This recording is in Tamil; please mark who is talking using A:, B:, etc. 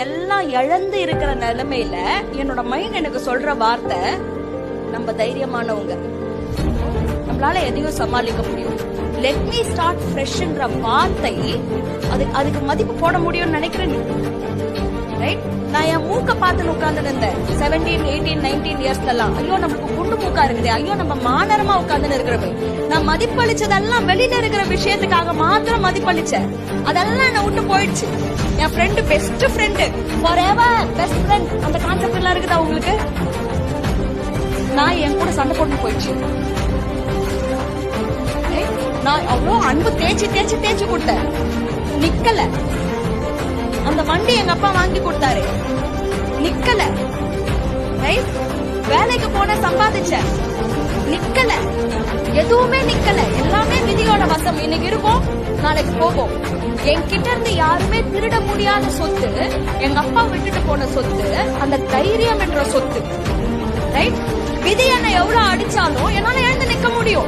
A: எல்லாம் இழந்து இருக்கிற நிலைமையில என்னோட மைண்ட் எனக்கு சொல்ற வார்த்தை, நம்ம தைரியமானவங்க, நம்மளால எதையும் சமாளிக்க முடியும், லெட் மீ ஸ்டார்ட் ஃப்ரெஷ்ன்ற வார்த்தை அதுக்கு மதிப்பு போட முடியும்னு நினைக்கிறேன். ரைட்? நான் என் மூக்க பார்த்து உட்கார்ந்து இருந்தேன் 17, 18, 19 இயர்ஸ்ல எல்லாம். ஐயோ நம்மளுக்கு குண்டு மூக்கா இருக்குது, ஐயோ நம்ம மானரமா உட்கார்ந்து இருக்கிறது. நான் மதிப்பளிச்சதெல்லாம் வெளியில இருக்கிற விஷயத்துக்காக மாத்திரம் மதிப்பளிச்சேன். அதெல்லாம் என்ன விட்டு போயிடுச்சு. என் friend, best friend, forever best friend, அந்த கான்செப்ட் எல்லாம் இருக்குதா உங்களுக்கு? நான் என் கூட சண்டை போட்டு போயிடுச்சு. நான் அவ்வளோ அன்பு தேய்ச்சி தேய்ச்சி தேய்ச்சி கொடுத்தேன், நிக்கல. அந்த வண்டி எங்க அப்பா வாங்கி கொடுத்தாரு, நிக்கல. வேலைக்கு போன சம்பாதிச்சேன், நிக்கல. எதுவுமே நிக்கல. எல்லாமே விதியோட வசம். இன்னைக்கு இருக்கும், நாளைக்கு போகும். என்கிட்ட இருந்து யாருமே திருட முடியாத சொத்து எங்க அப்பா விட்டுட்டு போன சொத்து, அந்த தைரியம் என்ற சொத்து. ரைட்? விதி என்ன எவ்வளவு அடிச்சாலும் என்னால எழுந்து நிக்க முடியும்.